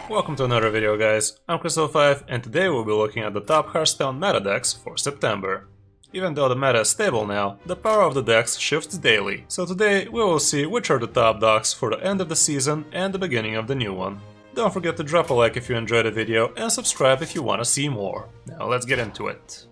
Welcome to another video, guys. I'm Kris O Five, and today we'll be looking at the top Hearthstone meta decks for September. Even though the meta is stable now, the power of the decks shifts daily, so today we will see which are the top dogs for the end of the season and the beginning of the new one. Don't forget to drop a like if you enjoyed the video and subscribe if you want to see more. Now let's get into it.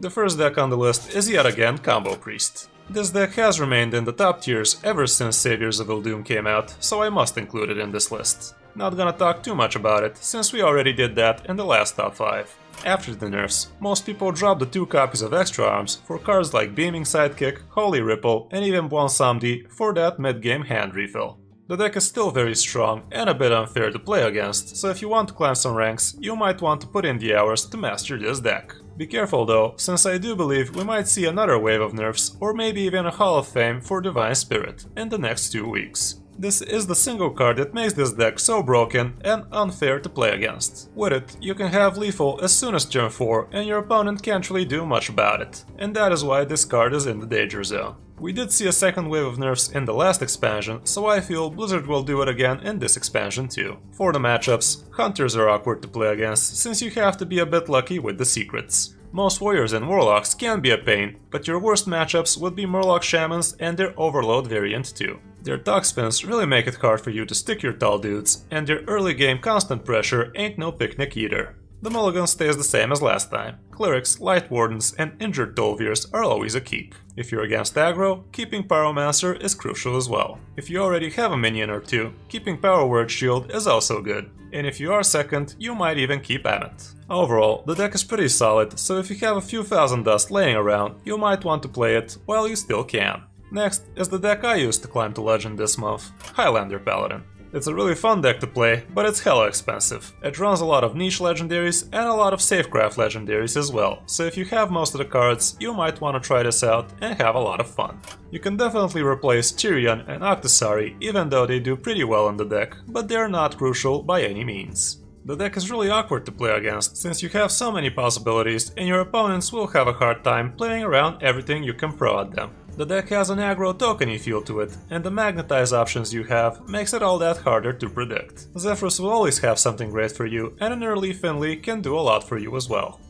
The first deck on the list is yet again Combo Priest. This deck has remained in the top tiers ever since Saviors of Doom came out, so I must include it in this list. Not gonna talk too much about it, since we already did that in the last top 5. After the nerfs, most people dropped the 2 copies of extra arms for cards like Beaming Sidekick, Holy Ripple and even Bwansamdi for that mid-game hand refill. The deck is still very strong and a bit unfair to play against, so if you want to climb some ranks, you might want to put in the hours to master this deck. Be careful though, since I do believe we might see another wave of nerfs or maybe even a Hall of Fame for Divine Spirit in the next 2 weeks. This is the single card that makes this deck so broken and unfair to play against. With it, you can have lethal as soon as turn 4 and your opponent can't really do much about it, and that is why this card is in the danger zone. We did see a second wave of nerfs in the last expansion, so I feel Blizzard will do it again in this expansion too. For the matchups, Hunters are awkward to play against, since you have to be a bit lucky with the secrets. Most Warriors and Warlocks can be a pain, but your worst matchups would be Murloc Shamans and their Overload variant too. Their Tog Spins really make it hard for you to stick your tall dudes, and their early game constant pressure ain't no picnic either. The Mulligan stays the same as last time. Clerics, Light Wardens and injured Tolvirs are always a keep. If you're against aggro, keeping Pyromancer is crucial as well. If you already have a minion or 2, keeping Power Word Shield is also good. And if you are second, you might even keep Ammit. Overall, the deck is pretty solid, so if you have a few thousand dust laying around, you might want to play it while you still can. Next is the deck I used to climb to Legend this month, Highlander Paladin. It's a really fun deck to play, but it's hella expensive. It runs a lot of niche legendaries and a lot of safecraft legendaries as well, so if you have most of the cards, you might want to try this out and have a lot of fun. You can definitely replace Tyrion and Octosari, even though they do pretty well in the deck, but they're not crucial by any means. The deck is really awkward to play against, since you have so many possibilities and your opponents will have a hard time playing around everything you can throw at them. The deck has an aggro tokeny feel to it, and the magnetize options you have makes it all that harder to predict. Zephrys will always have something great for you, and an early Finley can do a lot for you as well.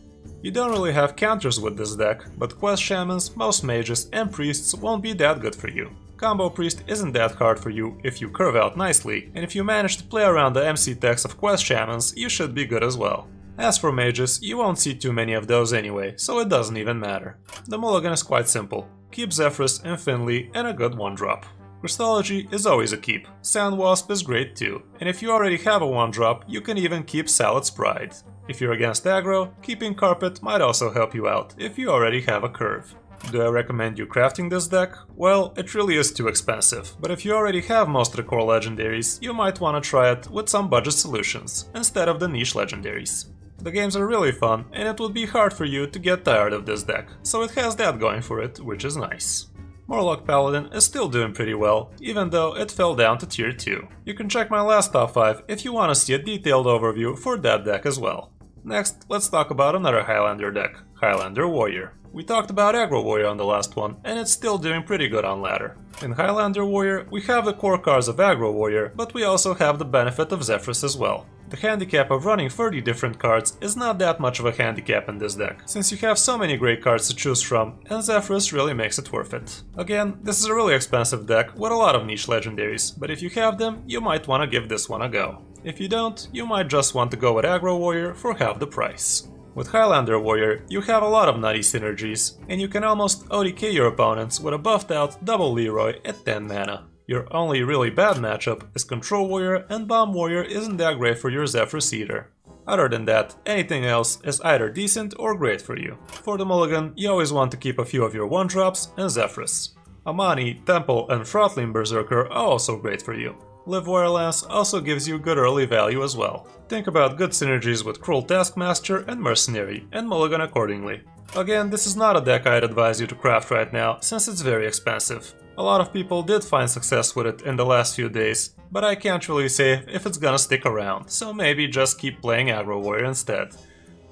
You don't really have counters with this deck, but Quest Shamans, most mages and priests won't be that good for you. Combo Priest isn't that hard for you if you curve out nicely, and if you manage to play around the MC techs of Quest Shamans, you should be good as well. As for mages, you won't see too many of those anyway, so it doesn't even matter. The mulligan is quite simple. Keep Zephrys and Finley and a good 1-drop. Crystology is always a keep. Sand Wasp is great too, and if you already have a 1-drop, you can even keep Salad's Pride. If you're against aggro, keeping Carpet might also help you out if you already have a curve. Do I recommend you crafting this deck? Well, it really is too expensive, but if you already have most of the core legendaries, you might want to try it with some budget solutions, instead of the niche legendaries. The games are really fun, and it would be hard for you to get tired of this deck, so it has that going for it, which is nice. Murloc Paladin is still doing pretty well, even though it fell down to tier 2. You can check my last top 5 if you want to see a detailed overview for that deck as well. Next, let's talk about another Highlander deck, Highlander Warrior. We talked about Aggro Warrior on the last one, and it's still doing pretty good on ladder. In Highlander Warrior, we have the core cards of Aggro Warrior, but we also have the benefit of Zephrys as well. The handicap of running 30 different cards is not that much of a handicap in this deck, since you have so many great cards to choose from, and Zephrys really makes it worth it. Again, this is a really expensive deck with a lot of niche legendaries, but if you have them, you might want to give this one a go. If you don't, you might just want to go with Aggro Warrior for half the price. With Highlander Warrior, you have a lot of nutty synergies, and you can almost OTK your opponents with a buffed out double Leroy at 10 mana. Your only really bad matchup is Control Warrior, and Bomb Warrior isn't that great for your Zephrys either. Other than that, anything else is either decent or great for you. For the mulligan, you always want to keep a few of your 1-drops and Zephrys. Amani, Temple and Throttling Berserker are also great for you. Live Wireless also gives you good early value as well. Think about good synergies with Cruel Taskmaster and Mercenary, and mulligan accordingly. Again, this is not a deck I'd advise you to craft right now, since it's very expensive. A lot of people did find success with it in the last few days, but I can't really say if it's gonna stick around, so maybe just keep playing Aggro Warrior instead.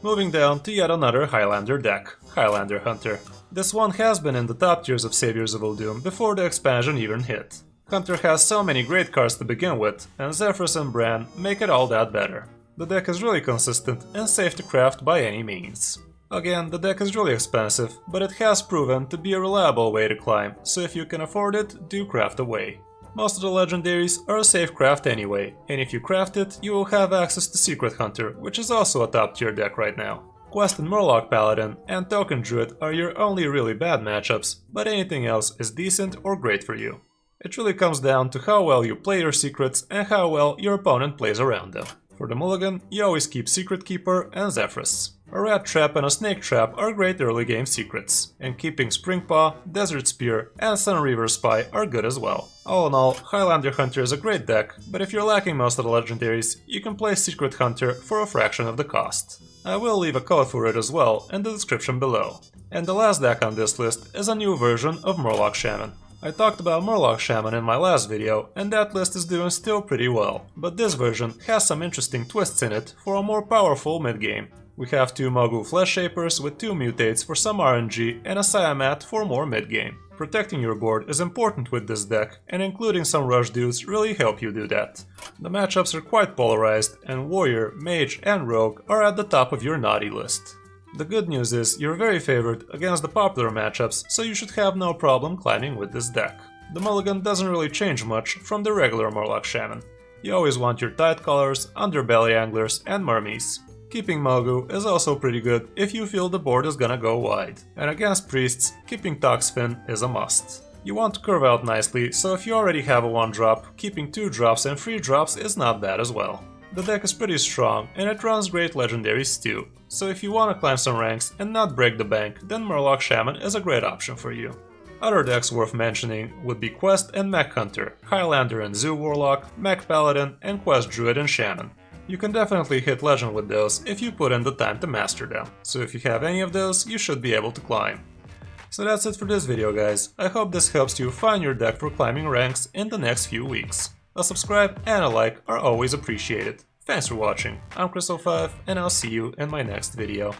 Moving down to yet another Highlander deck, Highlander Hunter. This one has been in the top tiers of Saviors of Doom before the expansion even hit. Hunter has so many great cards to begin with, and Zephrys and Bran make it all that better. The deck is really consistent and safe to craft by any means. Again, the deck is really expensive, but it has proven to be a reliable way to climb, so if you can afford it, do craft away. Most of the legendaries are a safe craft anyway, and if you craft it, you will have access to Secret Hunter, which is also a top tier deck right now. Quest and Murloc Paladin and Token Druid are your only really bad matchups, but anything else is decent or great for you. It really comes down to how well you play your secrets and how well your opponent plays around them. For the Mulligan, you always keep Secret Keeper and Zephrys. A Rat Trap and a Snake Trap are great early game secrets, and keeping Springpaw, Desert Spear and Sunreaver Spy are good as well. All in all, Highlander Hunter is a great deck, but if you're lacking most of the legendaries, you can play Secret Hunter for a fraction of the cost. I will leave a code for it as well in the description below. And the last deck on this list is a new version of Murloc Shaman. I talked about Murloc Shaman in my last video, and that list is doing still pretty well, but this version has some interesting twists in it for a more powerful mid-game. We have 2 Mogu Flesh Shapers with 2 mutates for some RNG and a Siamat for more mid-game. Protecting your board is important with this deck, and including some rush dudes really help you do that. The matchups are quite polarized, and Warrior, Mage and Rogue are at the top of your naughty list. The good news is you're very favored against the popular matchups, so you should have no problem climbing with this deck. The Mulligan doesn't really change much from the regular Murloc Shaman. You always want your Tidecallers, Underbelly Anglers and Murmies. Keeping Mogu is also pretty good if you feel the board is gonna go wide. And against Priests, keeping Toxfin is a must. You want to curve out nicely, so if you already have a 1-drop, keeping 2 drops and 3 drops is not bad as well. The deck is pretty strong, and it runs great legendaries too, so if you want to climb some ranks and not break the bank, then Murloc Shaman is a great option for you. Other decks worth mentioning would be Quest and Mech Hunter, Highlander and Zoo Warlock, Mech Paladin, and Quest Druid and Shaman. You can definitely hit Legend with those if you put in the time to master them, so if you have any of those, you should be able to climb. So that's it for this video, guys. I hope this helps you find your deck for climbing ranks in the next few weeks. A subscribe and a like are always appreciated. Thanks for watching, I'm Kris O Five, and I'll see you in my next video.